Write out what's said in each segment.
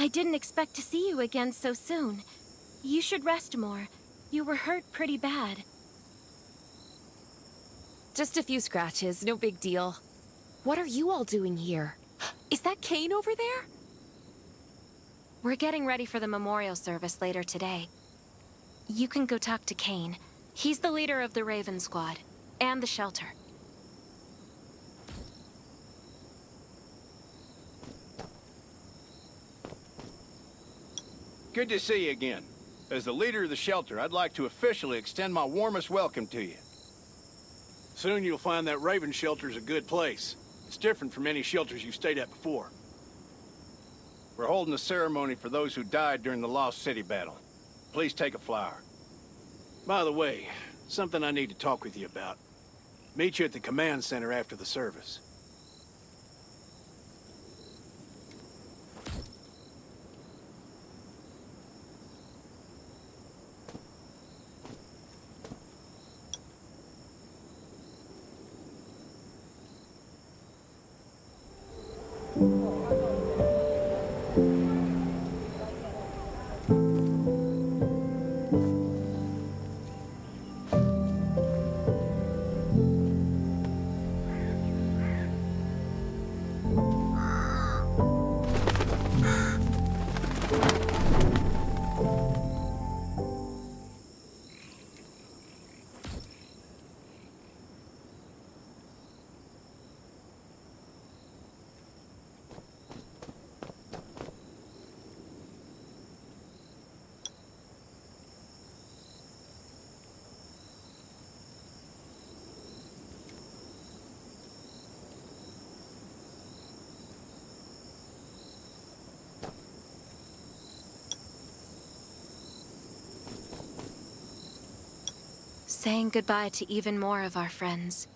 I didn't expect to see you again so soon. You should rest more. You were hurt pretty bad. Just a few scratches, no big deal. What are you all doing here? Is that Kane over there? We're getting ready for the memorial service later today. You can go talk to Kane. He's the leader of the Raven Squad, and the shelter. Good to see you again. As the leader of the shelter, I'd like to officially extend my warmest welcome to you. Soon you'll find that Raven shelter's a good place. It's different from any shelters you've stayed at before. We're holding a ceremony for those who died during the Lost City battle. Please take a flower. By the way, something I need to talk with you about. Meet you at the command center after the service. Saying goodbye to even more of our friends.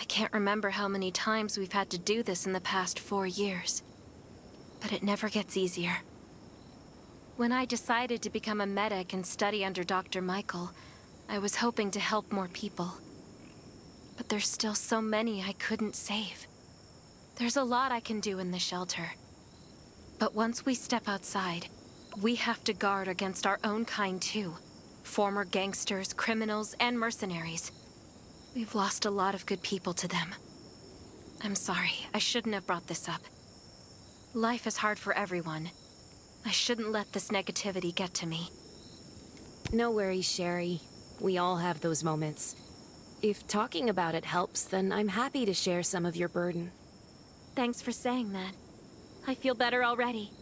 I can't remember how many times we've had to do this in the past 4 years. But it never gets easier. When I decided to become a medic and study under Dr. Michael, I was hoping to help more people. But there's still so many I couldn't save. There's a lot I can do in the shelter. But once we step outside, we have to guard against our own kind too. Former gangsters, criminals, and mercenaries. We've lost a lot of good people to them. I'm sorry, I shouldn't have brought this up. Life is hard for everyone. I shouldn't let this negativity get to me. No worries, Sherry. We all have those moments. If talking about it helps, then I'm happy to share some of your burden. Thanks for saying that. I feel better already.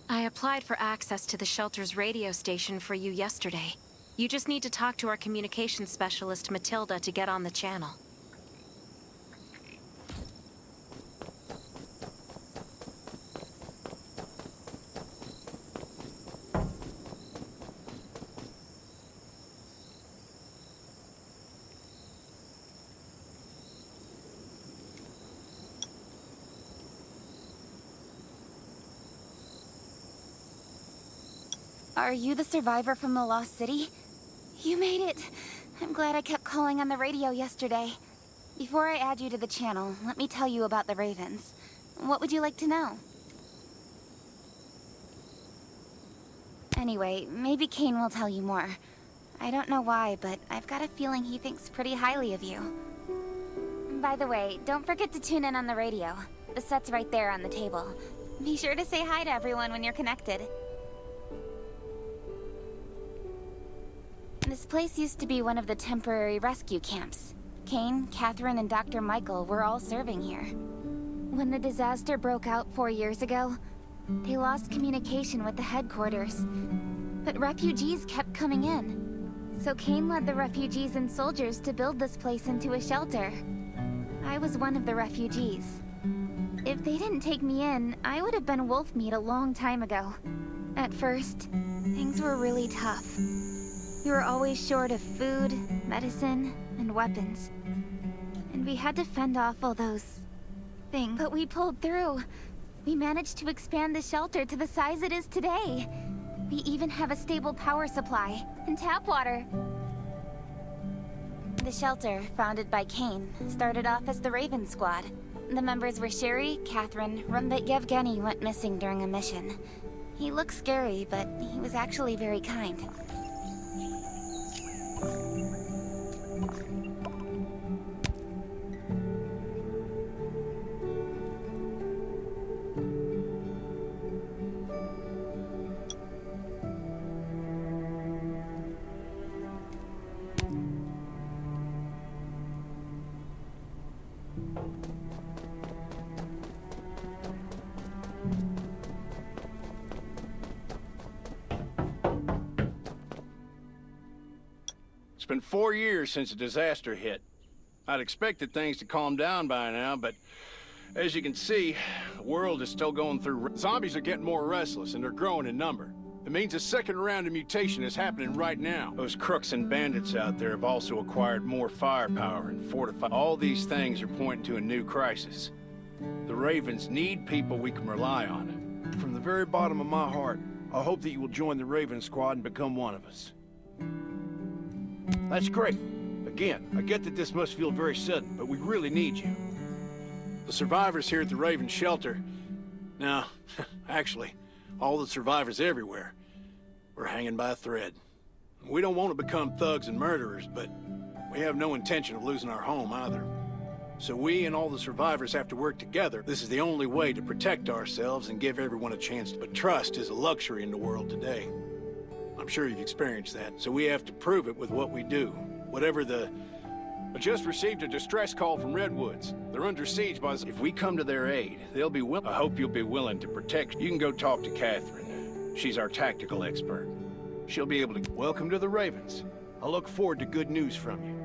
I applied for access to the shelter's radio station for you yesterday. You just need to talk to our communications specialist, Matilda, to get on the channel. Are you the survivor from the Lost City? You made it! I'm glad I kept calling on the radio yesterday. Before I add you to the channel, let me tell you about the Ravens. What would you like to know? Anyway, maybe Kane will tell you more. I don't know why, but I've got a feeling he thinks pretty highly of you. By the way, don't forget to tune in on the radio. The set's right there on the table. Be sure to say hi to everyone when you're connected. This place used to be one of the temporary rescue camps. Kane, Catherine, and Dr. Michael were all serving here. When the disaster broke out 4 years ago, they lost communication with the headquarters. But refugees kept coming in. So Kane led the refugees and soldiers to build this place into a shelter. I was one of the refugees. If they didn't take me in, I would have been wolf meat a long time ago. At first, things were really tough. We were always short of food, medicine, and weapons. And we had to fend off all those things. But we pulled through. We managed to expand the shelter to the size it is today. We even have a stable power supply and tap water. The shelter, founded by Kane, started off as the Raven Squad. The members were Sherry, Catherine, but Yevgeny went missing during a mission. He looked scary, but he was actually very kind. It's been 4 years since the disaster hit. I'd expected things to calm down by now, but as you can see, the world is still going through... Zombies are getting more restless, and they're growing in number. It means a second round of mutation is happening right now. Those crooks and bandits out there have also acquired more firepower and fortified. All these things are pointing to a new crisis. The Ravens need people we can rely on. From the very bottom of my heart, I hope that you will join the Raven Squad and become one of us. That's great. Again, I get that this must feel very sudden, but we really need you. The survivors here at the Raven Shelter... No, actually, all the survivors everywhere. We're hanging by a thread. We don't want to become thugs and murderers, but we have no intention of losing our home either. So we and all the survivors have to work together. This is the only way to protect ourselves and give everyone a chance. But trust is a luxury in the world today. I'm sure you've experienced that. So we have to prove it with what we do. Whatever the... I just received a distress call from Redwoods. They're under siege by... If we come to their aid, they'll be willing... I hope you'll be willing to protect... You can go talk to Catherine. She's our tactical expert. She'll be able to... Welcome to the Ravens. I look forward to good news from you.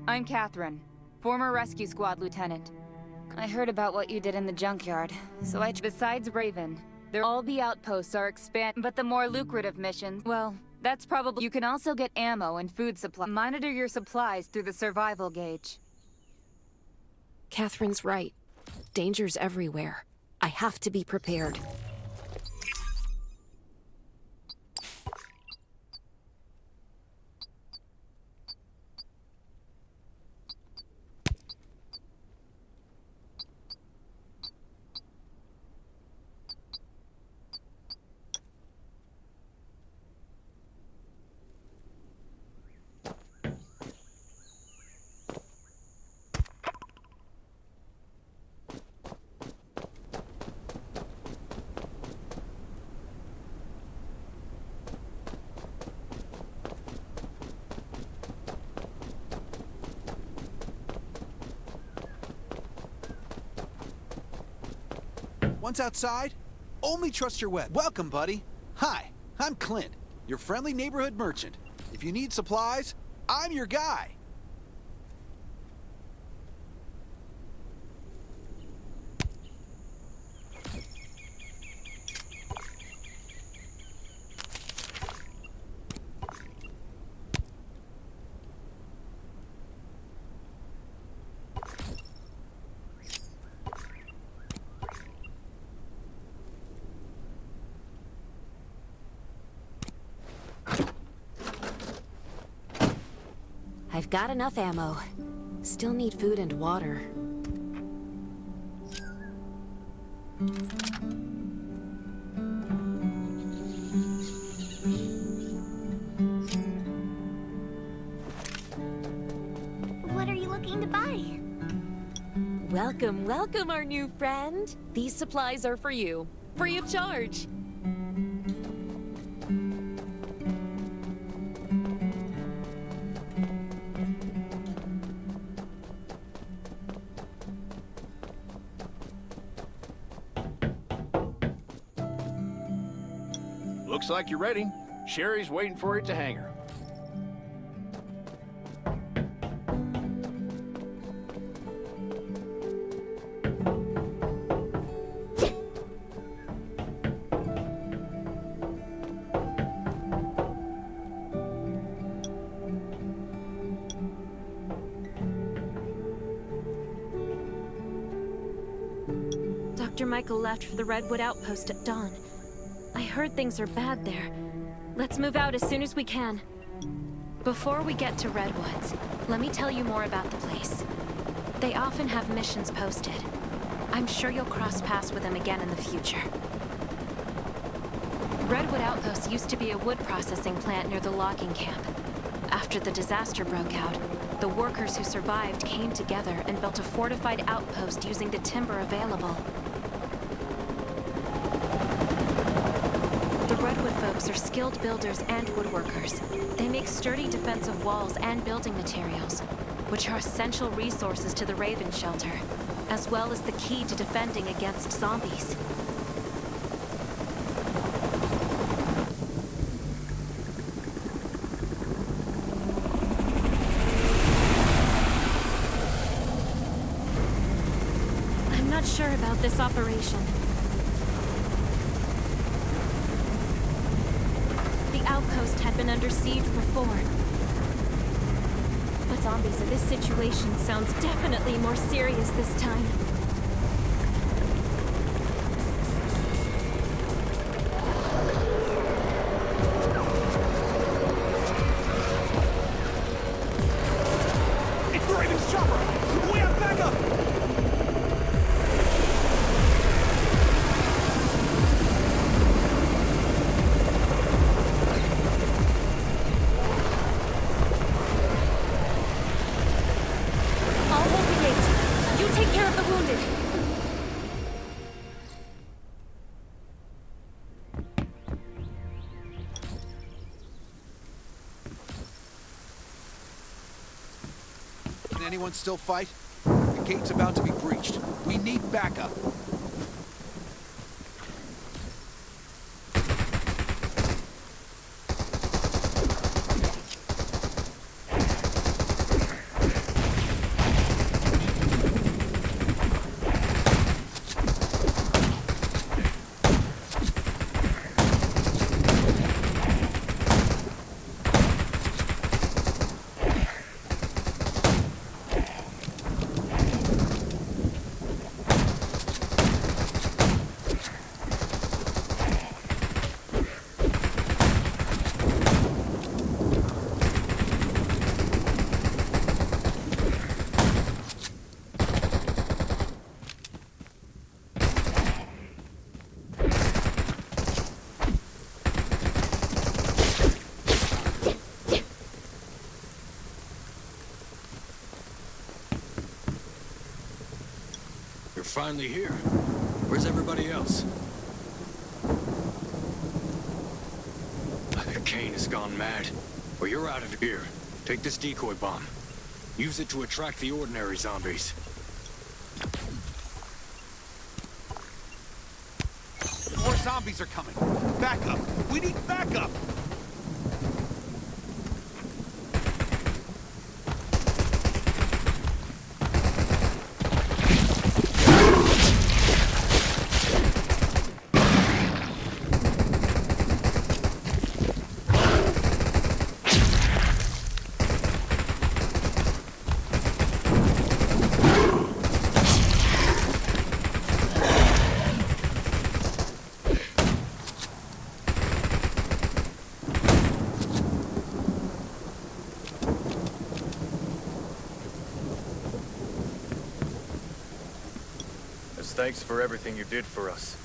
I'm Catherine, former rescue squad lieutenant. I heard about what you did in the junkyard, so I... Besides Raven, all the outposts are but the more lucrative missions, well, that's probably... You can also get ammo and food supply. Monitor your supplies through the survival gauge. Catherine's right. Danger's everywhere. I have to be prepared. Once outside, only trust your wet. Welcome, buddy. Hi, I'm Clint, your friendly neighborhood merchant. If you need supplies, I'm your guy. I've got enough ammo. Still need food and water. What are you looking to buy? Welcome, welcome, our new friend. These supplies are for you, free of charge. Looks like you're ready. Sherry's waiting for you to hang her. Dr. Michael left for the Redwood Outpost at dawn. I heard things are bad there. Let's move out as soon as we can. Before we get to Redwoods, let me tell you more about the place. They often have missions posted. I'm sure you'll cross paths with him again in the future. Redwood Outpost used to be a wood processing plant near the logging camp. After the disaster broke out, the workers who survived came together and built a fortified outpost using the timber available. The Redwood folks are skilled builders and woodworkers. They make sturdy defensive walls and building materials, which are essential resources to the Raven Shelter, as well as the key to defending against zombies. I'm not sure about this operation. The outpost had been under siege before. But zombies in this situation sounds definitely more serious this time. It's the Raven's chopper! We have backup! I'll hold the gate. You take care of the wounded. Can anyone still fight? The gate's about to be breached. We need backup. You're finally here. Where's everybody else? Kane has gone mad. Well, you're out of here. Take this decoy bomb. Use it to attract the ordinary zombies. More zombies are coming. Backup! We need backup! As thanks for everything you did for us,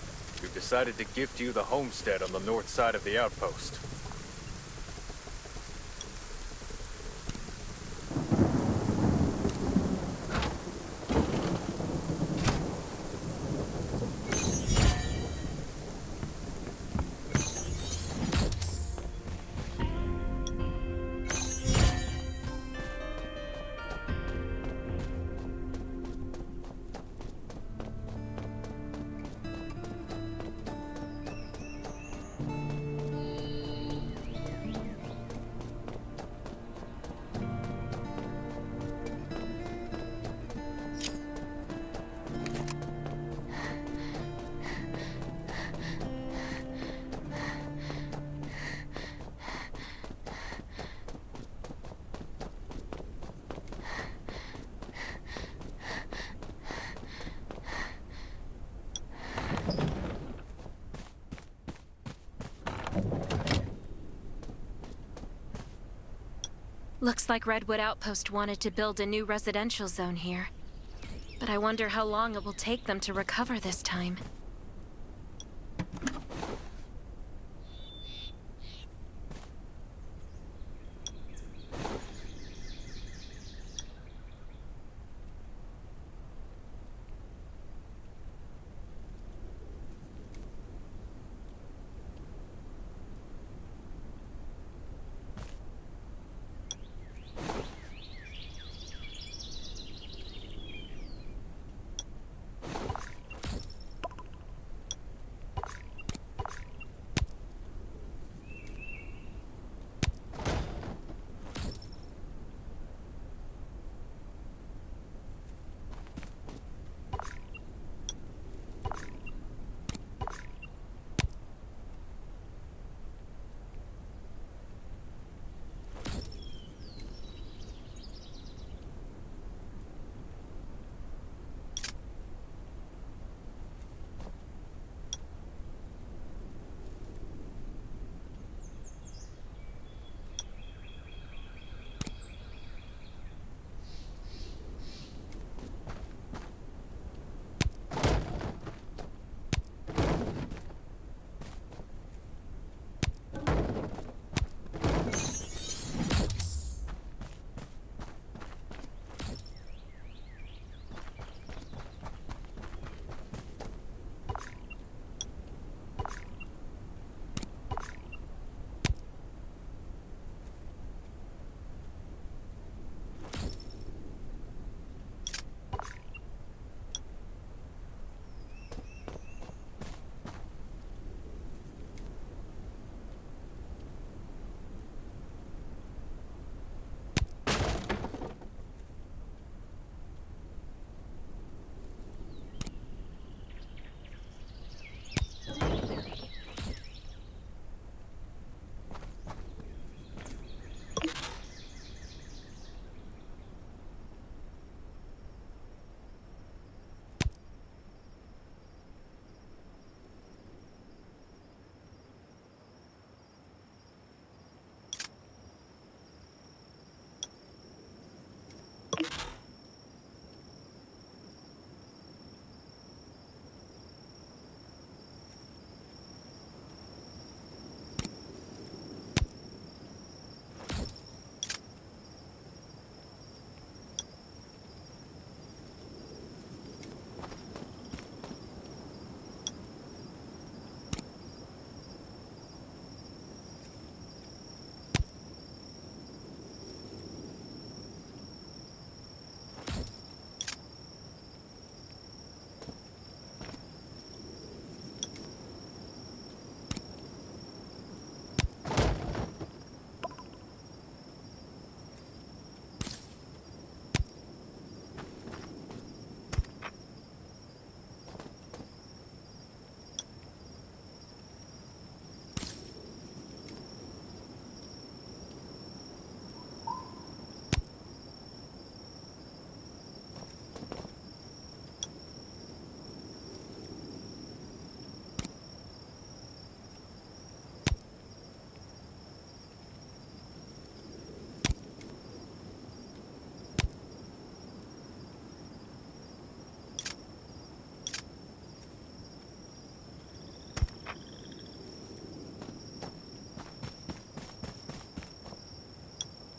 we've decided to gift you the homestead on the north side of the outpost. Looks like Redwood Outpost wanted to build a new residential zone here. But I wonder how long it will take them to recover this time.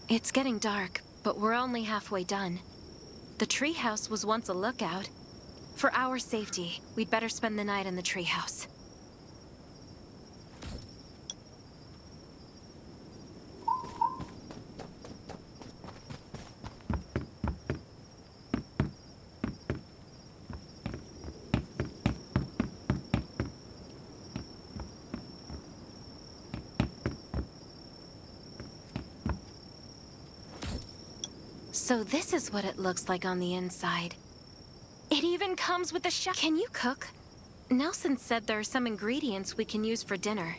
It's getting dark, but we're only halfway done. The treehouse was once a lookout. For our safety, we'd better spend the night in the treehouse. So this is what it looks like on the inside. It even comes with a chef. Can you cook? Nelson said there are some ingredients we can use for dinner.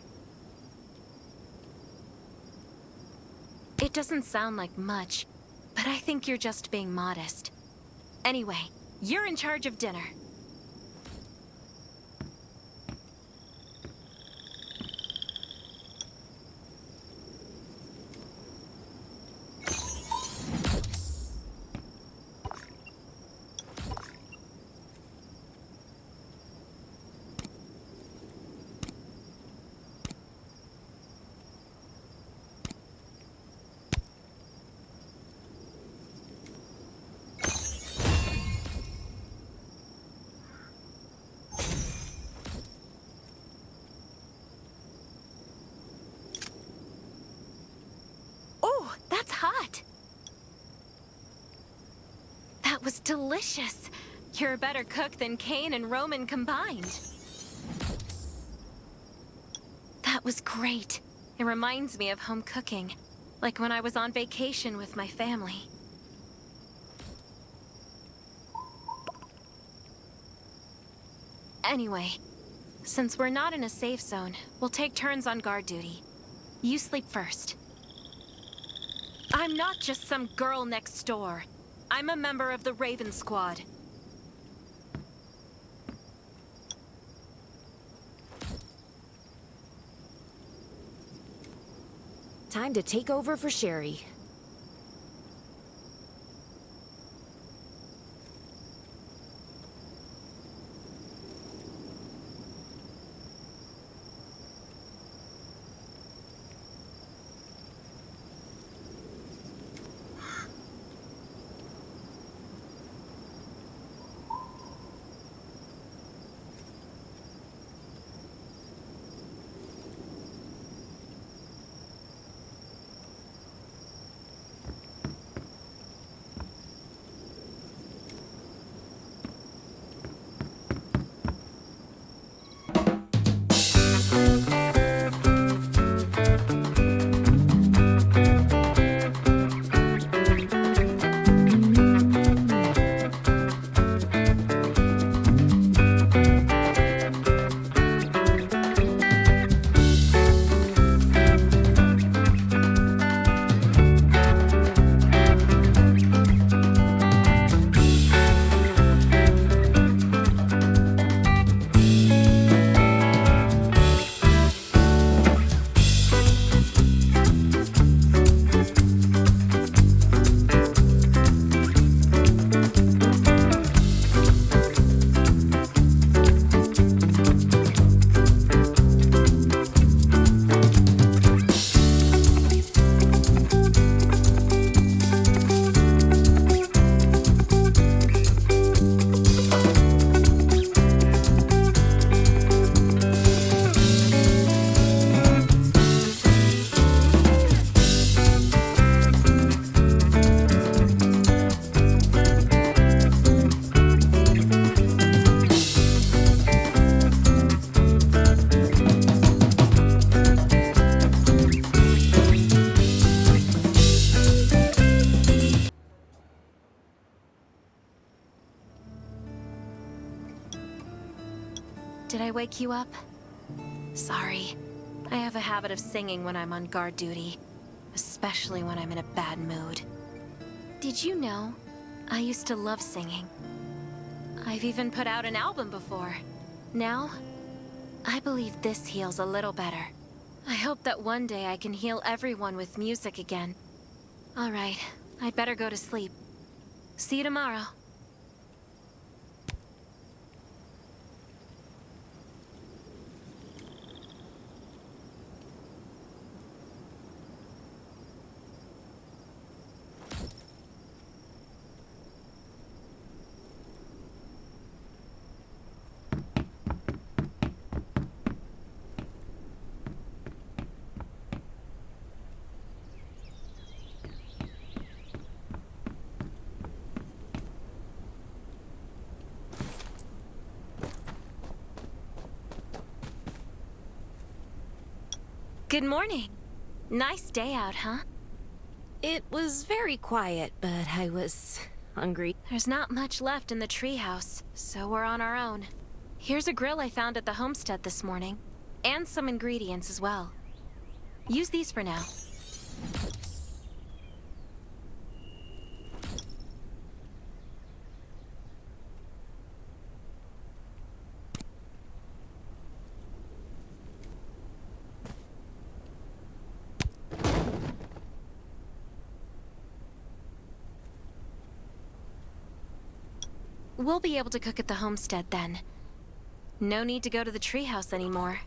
It doesn't sound like much, but I think you're just being modest. Anyway, you're in charge of dinner. hot. That was delicious. You're a better cook than Kane and Roman combined. That was great. It reminds me of home cooking, like when I was on vacation with my family. Anyway, since we're not in a safe zone, we'll take turns on guard duty. You sleep first. I'm not just some girl next door. I'm a member of the Raven Squad. Time to take over for Sherry. Did I wake you up? Sorry. I have a habit of singing when I'm on guard duty, especially when I'm in a bad mood. Did you know? I used to love singing. I've even put out an album before. Now, I believe this heals a little better. I hope that one day I can heal everyone with music again. All right, I'd better go to sleep. See you tomorrow. Good morning. Nice day out, huh? It was very quiet, but I was hungry. There's not much left in the treehouse, so we're on our own. Here's a grill I found at the homestead this morning, and some ingredients as well. Use these for now. We'll be able to cook at the homestead then. No need to go to the treehouse anymore.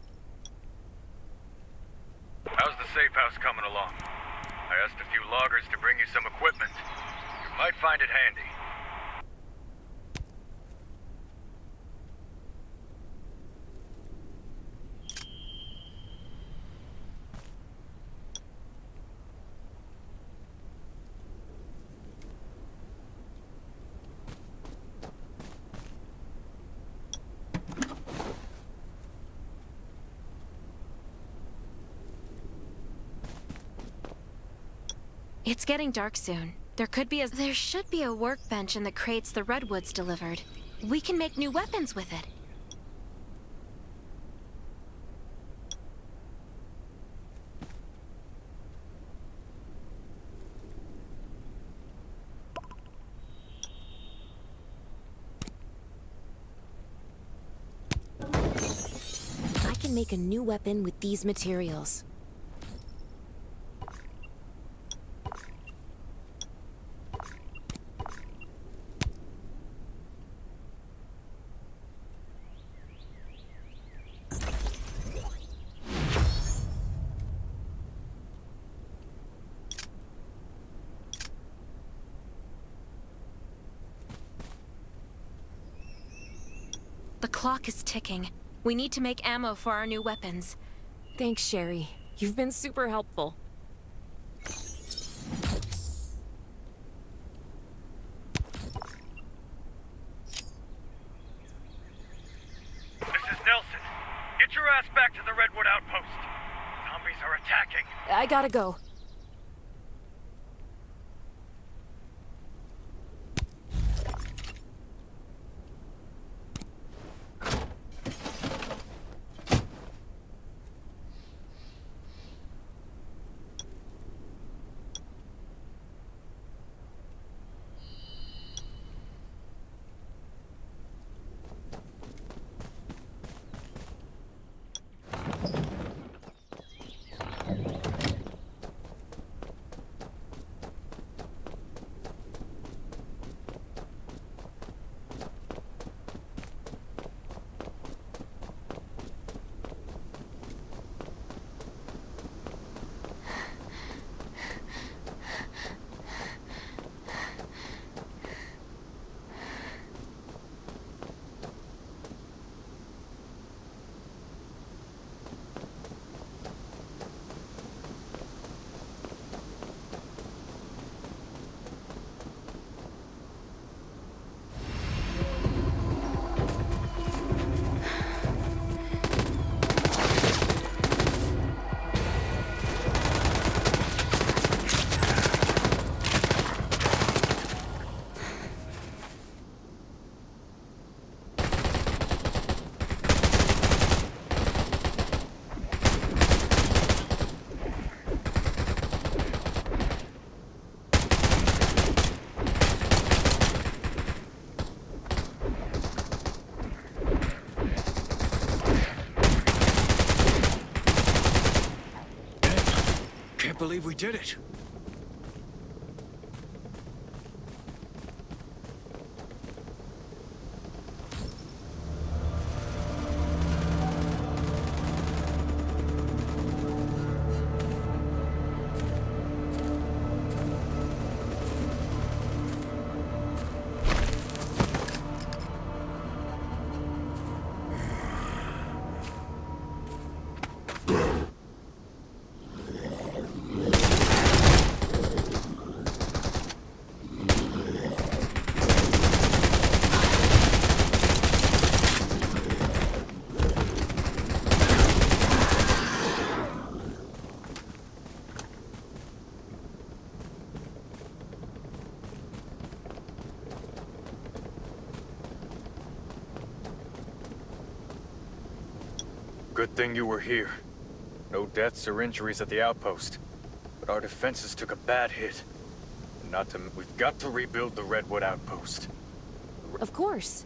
How's the safe house coming along? I asked a few loggers to bring you some equipment. You might find it handy. It's getting dark soon. There should be a workbench in the crates the redwoods delivered. We can make new weapons with it. I can make a new weapon with these materials. The clock is ticking. We need to make ammo for our new weapons. Thanks, Sherry. You've been super helpful. This is Nelson. Get your ass back to the Redwood Outpost. Zombies are attacking. I gotta go. Can't believe we did it. Good thing you were here. No deaths or injuries at the outpost. But our defenses took a bad hit. We've got to rebuild the Redwood Outpost. Of course.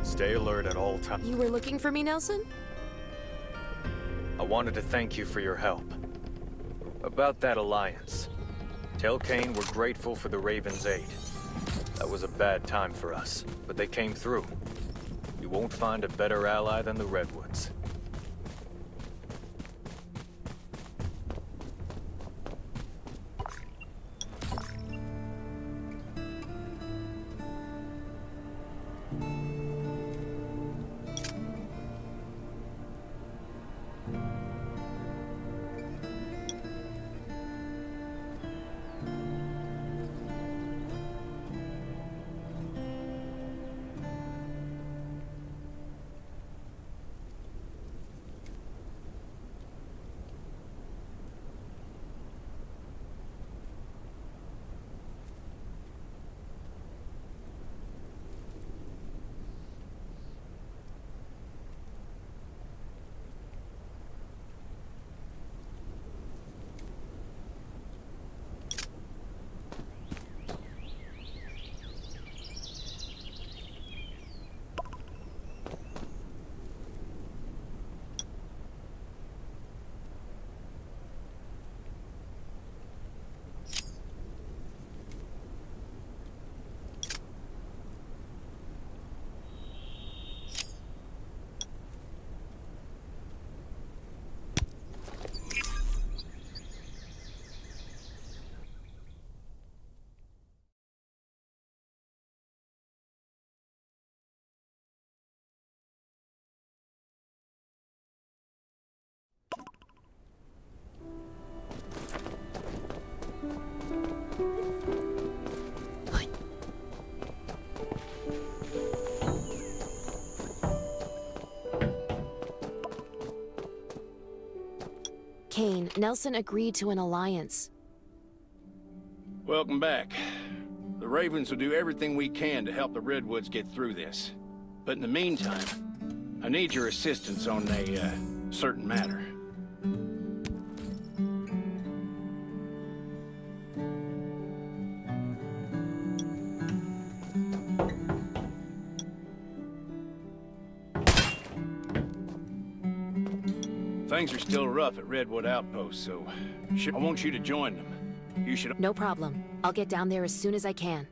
Stay alert at all times. You were looking for me, Nelson? I wanted to thank you for your help. About that alliance. Tell Kane we're grateful for the Raven's aid. That was a bad time for us, but they came through. You won't find a better ally than the Redwoods. Kane, Nelson agreed to an alliance. Welcome back. The Ravens will do everything we can to help the Redwoods get through this. But in the meantime, I need your assistance on a, certain matter. Things are still rough at Redwood Outpost, so I want you to join them. You should... No problem. I'll get down there as soon as I can.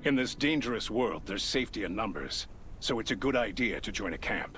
In this dangerous world, there's safety in numbers, so it's a good idea to join a camp.